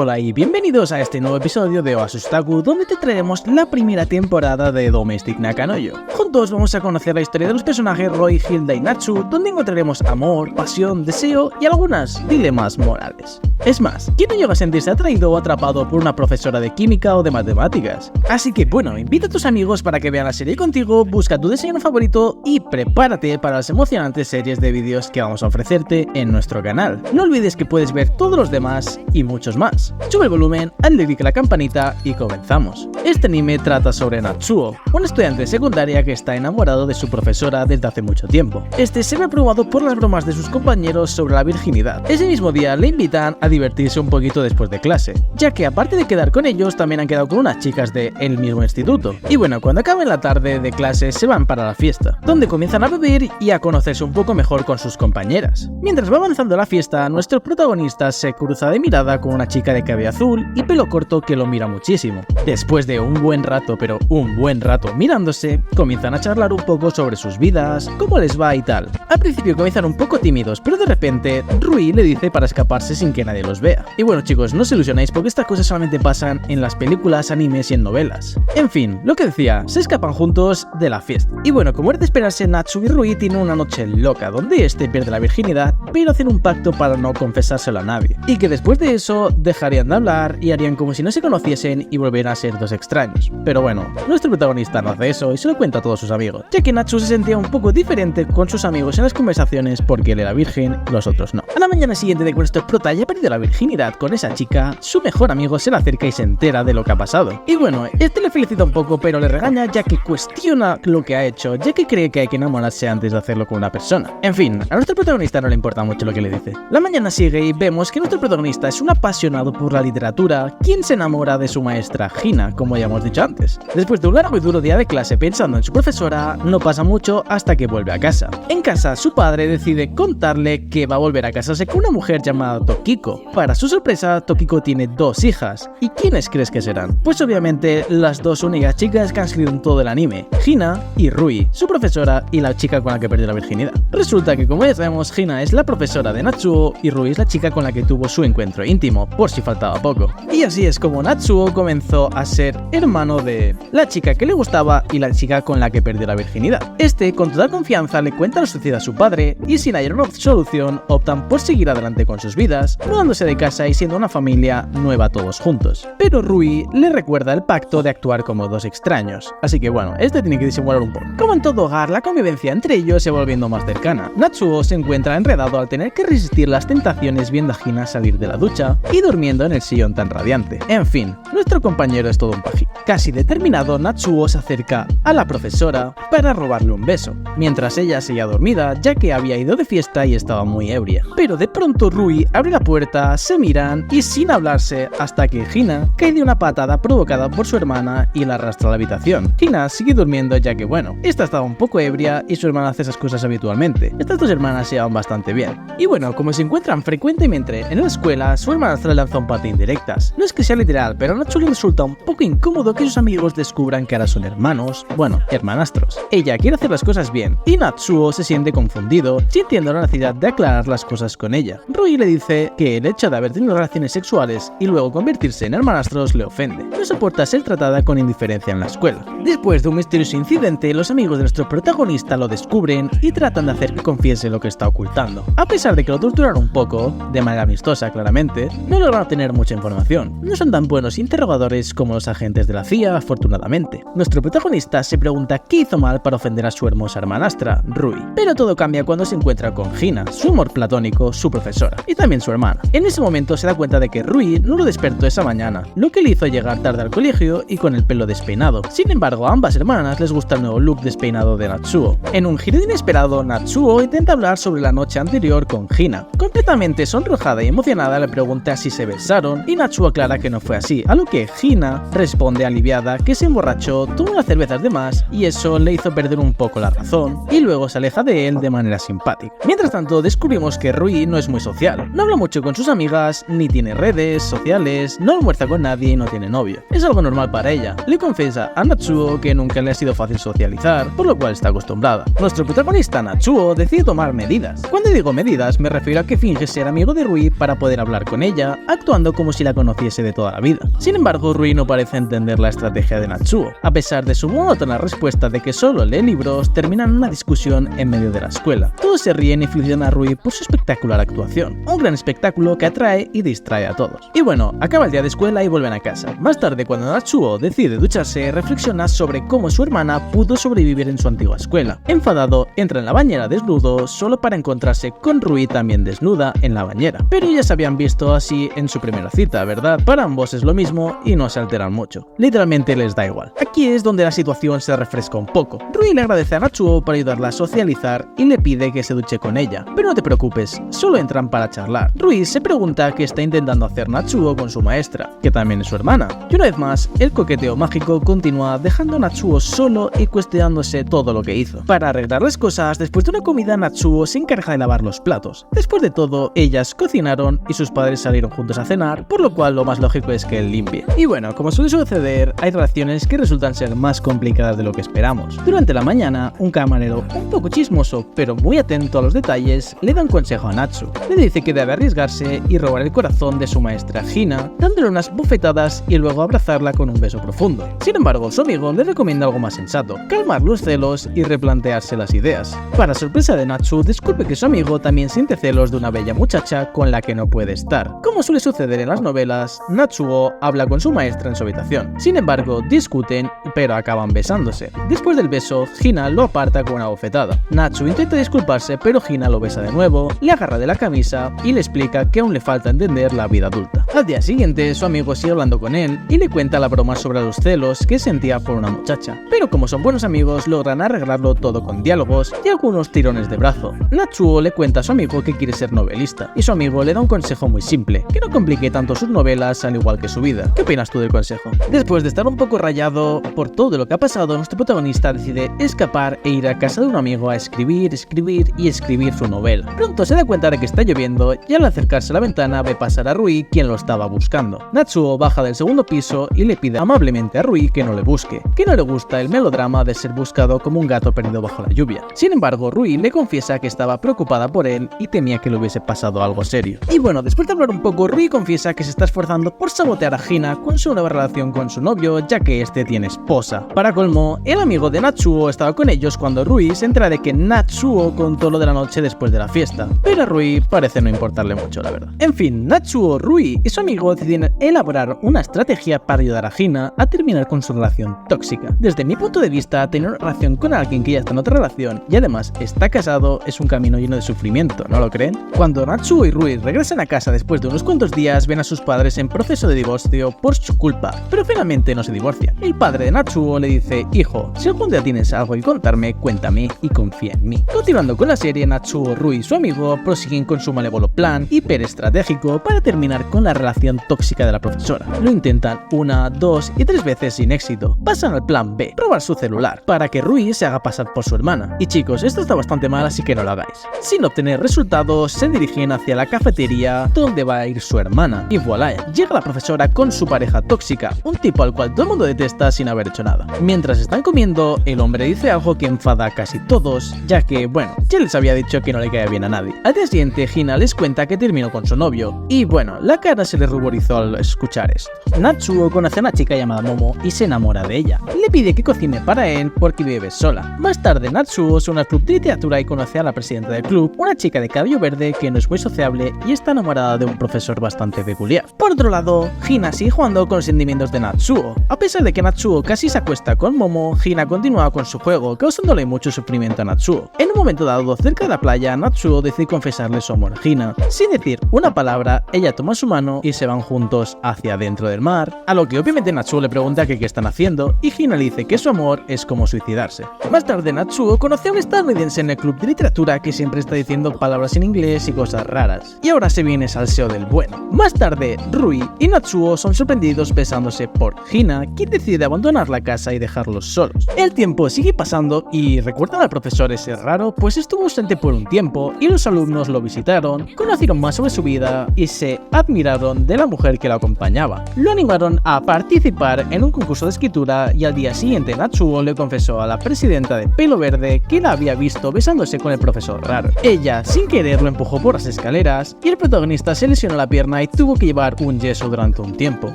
Hola y bienvenidos a este nuevo episodio de Oasis Otaku, donde te traeremos la primera temporada de Domestic Nakanoyo. Juntos vamos a conocer la historia de los personajes Roy, Hilda y Natsu, donde encontraremos amor, pasión, deseo y algunas dilemas morales. Es más, ¿quién no llega a sentirse atraído o atrapado por una profesora de química o de matemáticas? Así que bueno, invita a tus amigos para que vean la serie contigo, busca tu diseño favorito y prepárate para las emocionantes series de vídeos que vamos a ofrecerte en nuestro canal. No olvides que puedes ver todos los demás y muchos más. Sube el volumen, hazle clic a la campanita y comenzamos. Este anime trata sobre Natsuo, un estudiante de secundaria que está enamorado de su profesora desde hace mucho tiempo. Este se ve abrumado por las bromas de sus compañeros sobre la virginidad. Ese mismo día le invitan a divertirse un poquito después de clase, ya que aparte de quedar con ellos también han quedado con unas chicas de el mismo instituto. Y bueno, cuando acabe la tarde de clase se van para la fiesta, donde comienzan a beber y a conocerse un poco mejor con sus compañeras. Mientras va avanzando la fiesta, nuestro protagonista se cruza de mirada con una chica de cabello azul y pelo corto que lo mira muchísimo. Después de un buen rato mirándose, comienzan a charlar un poco sobre sus vidas, cómo les va y tal. Al principio comienzan un poco tímidos, pero de repente Rui le dice para escaparse sin que nadie los vea. Y bueno chicos, no os ilusionéis porque estas cosas solamente pasan en las películas, animes y en novelas. En fin, lo que decía, se escapan juntos de la fiesta. Y bueno, como era de esperarse, Natsu y Rui tienen una noche loca donde este pierde la virginidad, pero hacen un pacto para no confesárselo a nadie. Y que después de eso dejarían de hablar y harían como si no se conociesen y volvieran a ser dos extraños. Pero bueno, nuestro protagonista no hace eso y se lo cuenta a todos sus amigos, ya que Natsu se sentía un poco diferente con sus amigos en las conversaciones porque él era virgen y los otros no. A la mañana siguiente de que nuestro prota haya perdido la virginidad con esa chica, su mejor amigo se le acerca y se entera de lo que ha pasado. Y bueno, este le felicita un poco pero le regaña ya que cuestiona lo que ha hecho, ya que cree que hay que enamorarse antes de hacerlo con una persona. En fin, a nuestro protagonista no le importa mucho lo que le dice. La mañana sigue y vemos que nuestro protagonista es un apasionado por la literatura, quien se enamora de su maestra Hina, como ya hemos dicho antes. Después de un largo y duro día de clase pensando en su profesora, no pasa mucho hasta que vuelve a casa. En casa, su padre decide contarle que va a volver a casarse con una mujer llamada Tokiko. Para su sorpresa, Tokiko tiene dos hijas. ¿Y quiénes crees que serán? Pues obviamente las dos únicas chicas que han salido en todo el anime, Hina y Rui, su profesora y la chica con la que perdió la virginidad. Resulta que como ya sabemos, Hina es la profesora de Natsuo y Rui es la chica con la que tuvo su encuentro íntimo, por si faltaba poco. Y así es como Natsuo comenzó a ser hermano de la chica que le gustaba y la chica con la que perdió la virginidad. Este, con toda confianza, le cuenta lo sucedido a su padre y sin hallar una solución, optan por seguir adelante con sus vidas, mudándose de casa y siendo una familia nueva todos juntos. Pero Rui le recuerda el pacto de actuar como dos extraños, así que bueno, este tiene que disimular un poco. Como en todo hogar, la convivencia entre ellos se va volviendo más cercana. Natsuo se encuentra enredado al tener que resistir las tentaciones viendo a Hina salir de la ducha y durmiendo en el sillón tan radiante. En fin, nuestro compañero es todo un pajín. Casi determinado, Natsuo se acerca a la profesora para robarle un beso, mientras ella seguía dormida ya que había ido de fiesta y estaba muy ebria. Pero de pronto Rui abre la puerta, se miran y sin hablarse hasta que Hina cae de una patada provocada por su hermana y la arrastra a la habitación. Hina sigue durmiendo ya que bueno, esta estaba un poco ebria y su hermana hace esas cosas habitualmente. Estas dos hermanas se llevan bastante bien. Y bueno, como se encuentran frecuentemente en la escuela, su hermanastra le lanza un par de indirectas. No es que sea literal, pero a Natsuo le resulta un poco incómodo que sus amigos descubran que ahora son hermanos, bueno, hermanastros. Ella quiere hacer las cosas bien y Natsuo se siente confundido, sintiendo la necesidad de aclarar las cosas con ella. Rui le dice que el hecho de haber tenido relaciones sexuales y luego convertirse en hermanastros le ofende. No soporta ser tratada con indiferencia en la escuela. Después de un misterioso incidente, los amigos de nuestro protagonista lo descubren y tratan de hacer que confiese lo que está ocultando. A pesar de que lo torturaron un poco, de manera amistosa claramente, no lograron obtener mucha información. No son tan buenos interrogadores como los agentes de la CIA, afortunadamente. Nuestro protagonista se pregunta qué hizo mal para ofender a su hermosa hermanastra, Rui. Pero todo cambia cuando se encuentra con Hina, su amor platónico, su profesora, y también su hermana. En ese momento se da cuenta de que Rui no lo despertó esa mañana, lo que le hizo llegar tarde al colegio y con el pelo despeinado. Sin embargo, a ambas hermanas les gusta el nuevo look despeinado de Natsuo. En un giro inesperado, Natsuo intenta hablar sobre la noche anterior con Hina. Completamente sonrojada y emocionada le pregunta si se besaron y Natsuo aclara que no fue así, a lo que Hina responde aliviada que se emborrachó, tomó unas cervezas de más y eso le hizo perder un poco la razón y luego se aleja de él de manera simpática. Mientras tanto, descubrimos que Rui no es muy social, no habla mucho con sus amigas, ni tiene redes sociales, no almuerza con nadie y no tiene novio. Es algo normal para ella. Le confiesa a Natsuo que nunca le ha sido fácil socializar, por lo cual está acostumbrada. Nuestro protagonista Natsuo decide tomar medidas. Cuando digo medidas me refiero a que finge ser amigo de Rui para poder hablar con ella, actuar actuando como si la conociese de toda la vida. Sin embargo, Rui no parece entender la estrategia de Natsuo. A pesar de su monótona respuesta de que solo lee libros, terminan una discusión en medio de la escuela. Todos se ríen y felicitan a Rui por su espectacular actuación, un gran espectáculo que atrae y distrae a todos. Y bueno, acaba el día de escuela y vuelven a casa. Más tarde, cuando Natsuo decide ducharse, reflexiona sobre cómo su hermana pudo sobrevivir en su antigua escuela. Enfadado, entra en la bañera desnudo solo para encontrarse con Rui también desnuda en la bañera. Pero ya se habían visto así en su primera cita, ¿verdad? Para ambos es lo mismo y no se alteran mucho. Literalmente les da igual. Aquí es donde la situación se refresca un poco. Rui le agradece a Natsuo por ayudarla a socializar y le pide que se duche con ella. Pero no te preocupes, solo entran para charlar. Rui se pregunta qué está intentando hacer Natsuo con su maestra, que también es su hermana. Y una vez más, el coqueteo mágico continúa dejando a Natsuo solo y cuestionándose todo lo que hizo. Para arreglar las cosas, después de una comida, Natsuo se encarga de lavar los platos. Después de todo, ellas cocinaron y sus padres salieron juntos a cenar, por lo cual lo más lógico es que él limpie. Y bueno, como suele suceder, hay relaciones que resultan ser más complicadas de lo que esperamos. Durante la mañana, un camarero un poco chismoso, pero muy atento a los detalles, le da un consejo a Natsuo. Le dice que debe arriesgarse y robar el corazón de su maestra Hina, dándole unas bofetadas y luego abrazarla con un beso profundo. Sin embargo, su amigo le recomienda algo más sensato: calmar los celos y replantearse las ideas. Para sorpresa de Natsuo, descubre que su amigo también siente celos de una bella muchacha con la que no puede estar. Como suele suceder en las novelas, Natsuo habla con su maestra en su habitación. Sin embargo, discuten, pero acaban besándose. Después del beso, Hina lo aparta con una bofetada. Natsuo intenta disculparse, pero Hina lo besa de nuevo, le agarra de la camisa y le explica que aún le falta entender la vida adulta. Al día siguiente, su amigo sigue hablando con él y le cuenta la broma sobre los celos que sentía por una muchacha. Pero como son buenos amigos, logran arreglarlo todo con diálogos y algunos tirones de brazo. Natsuo le cuenta a su amigo que quiere ser novelista, y su amigo le da un consejo muy simple: que no complique tanto sus novelas al igual que su vida. ¿Qué opinas tú del consejo? Después de estar un poco rayado por todo lo que ha pasado, nuestro protagonista decide escapar e ir a casa de un amigo a escribir su novela. Pronto se da cuenta de que está lloviendo y al acercarse a la ventana ve pasar a Rui, quien lo estaba buscando. Natsuo baja del segundo piso y le pide amablemente a Rui que no le busque, que no le gusta el melodrama de ser buscado como un gato perdido bajo la lluvia. Sin embargo, Rui le confiesa que estaba preocupada por él y temía que le hubiese pasado algo serio. Y bueno, después de hablar un poco, Rui confiesa que se está esforzando por sabotear a Hina con su nueva relación con su novio, ya que este tiene esposa. Para colmo, el amigo de Natsuo estaba con ellos cuando Rui se entera de que Natsuo contó lo de la noche después de la fiesta, pero a Rui parece no importarle mucho, la verdad. En fin, Natsuo, Rui y su amigo deciden elaborar una estrategia para ayudar a Hina a terminar con su relación tóxica. Desde mi punto de vista, tener una relación con alguien que ya está en otra relación y además está casado es un camino lleno de sufrimiento, ¿no lo creen? Cuando Natsuo y Rui regresan a casa después de unos cuantos días, ven a sus padres en proceso de divorcio por su culpa, pero finalmente no se divorcian. El padre de Natsuo le dice: hijo, si algún día tienes algo que contarme, cuéntame y confía en mí. Continuando con la serie, Natsuo, Rui y su amigo prosiguen con su malévolo plan hiperestratégico para terminar con la relación tóxica de la profesora. Lo intentan 1, 2 y 3 veces sin éxito. Pasan al plan B: robar su celular, para que Rui se haga pasar por su hermana. Y chicos, esto está bastante mal, así que no lo hagáis. Sin obtener resultados, se dirigen hacia la cafetería donde va a ir su hermana. Y voilà, llega la profesora con su pareja tóxica, un tipo al cual todo el mundo detesta sin haber hecho nada. Mientras están comiendo, el hombre dice algo que enfada a casi todos, ya que, bueno, ya les había dicho que no le cae bien a nadie. Al día siguiente, Hina les cuenta que terminó con su novio, y bueno, la cara se le ruborizó al escuchar esto. Natsuo conoce a una chica llamada Momo y se enamora de ella. Le pide que cocine para él porque vive sola. Más tarde, Natsuo se une al club de literatura y conoce a la presidenta del club, una chica de cabello verde que no es muy sociable y está enamorada de un profesor bastante peculiar. Por otro lado, Hina sigue jugando con los sentimientos de Natsuo. A pesar de que Natsuo casi se acuesta con Momo, Hina continúa con su juego, causándole mucho sufrimiento a Natsuo. En un momento dado, cerca de la playa, Natsuo decide confesarle su amor a Hina. Sin decir una palabra, ella toma su mano y se van juntos hacia dentro del mar, a lo que obviamente Natsuo le pregunta que qué están haciendo y Hina le dice que su amor es como suicidarse. Más tarde, Natsuo conoce a un estadounidense en el club de literatura que siempre está diciendo palabras en inglés y cosas raras. Y ahora se viene salseo del bueno. Más tarde, Rui y Natsuo son sorprendidos besándose por Hina, quien decide abandonar la casa y dejarlos solos. El tiempo sigue pasando y ¿recuerdan al profesor ese raro? Pues estuvo ausente por un tiempo y los alumnos lo visitaron, conocieron más sobre su vida y se admiraron de la mujer que lo acompañaba. Lo animaron a participar en un concurso de escritura y al día siguiente Natsuo le confesó a la presidenta de pelo verde que la había visto besándose con el profesor raro. Ella, sin querer, lo empujó por las escaleras y el protagonista se lesionó la pierna pierna y tuvo que llevar un yeso durante un tiempo.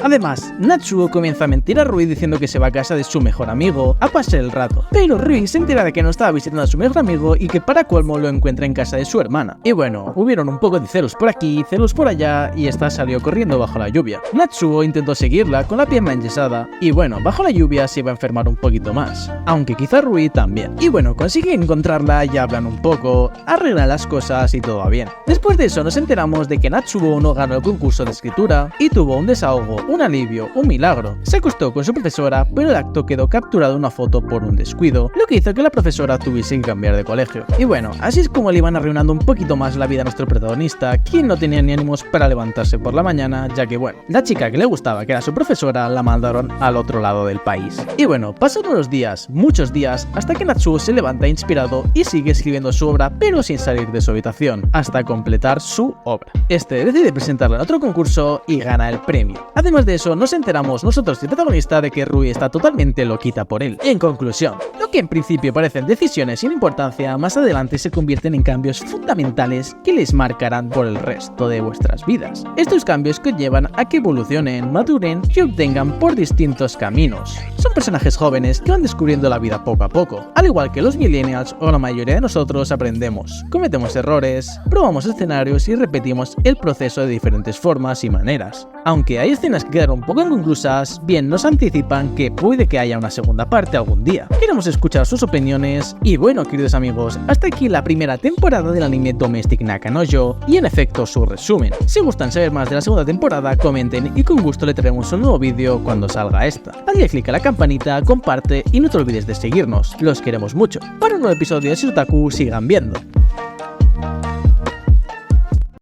Además, Natsuo comienza a mentir a Rui diciendo que se va a casa de su mejor amigo a pasar el rato, pero Rui se entera de que no estaba visitando a su mejor amigo y que para colmo lo encuentra en casa de su hermana. Y bueno, hubieron un poco de celos por aquí, celos por allá y esta salió corriendo bajo la lluvia. Natsuo intentó seguirla con la pierna enyesada y bueno, bajo la lluvia se iba a enfermar un poquito más, aunque quizá Rui también. Y bueno, consigue encontrarla y hablan un poco, arreglan las cosas y todo va bien. Después de eso nos enteramos de que Natsuo no ganó el concurso de escritura y tuvo un desahogo, un alivio, un milagro. Se acostó con su profesora, pero el acto quedó capturado en una foto por un descuido, lo que hizo que la profesora tuviese que cambiar de colegio. Y bueno, así es como le iban arruinando un poquito más la vida a nuestro protagonista, quien no tenía ni ánimos para levantarse por la mañana, ya que bueno, la chica que le gustaba, que era su profesora, la mandaron al otro lado del país. Y bueno, pasaron los días, muchos días, hasta que Natsuo se levanta inspirado y sigue escribiendo su obra, pero sin salir de su habitación, hasta completar su obra. Este decide presentarla en otro concurso y gana el premio. Además de eso, nos enteramos nosotros, el protagonista, de que Rui está totalmente loquita por él. En conclusión, lo que en principio parecen decisiones sin importancia, más adelante se convierten en cambios fundamentales que les marcarán por el resto de vuestras vidas. Estos cambios conllevan a que evolucionen, maduren y obtengan por distintos caminos. Son personajes jóvenes que van descubriendo la vida poco a poco. Al igual que los millennials o la mayoría de nosotros aprendemos, cometemos errores, probamos escenarios y repetimos el proceso de diferentes formas y maneras. Aunque hay escenas que quedaron un poco inconclusas, bien nos anticipan que puede que haya una segunda parte algún día. Queremos escuchar sus opiniones y bueno, queridos amigos, hasta aquí la primera temporada del anime Domestic Nakanojo y en efecto su resumen. Si gustan saber más de la segunda temporada, comenten y con gusto le traeremos un nuevo vídeo cuando salga esta. Dale click a la campanita, comparte y no te olvides de seguirnos. Los queremos mucho. Para un nuevo episodio de Otaku, sigan viendo.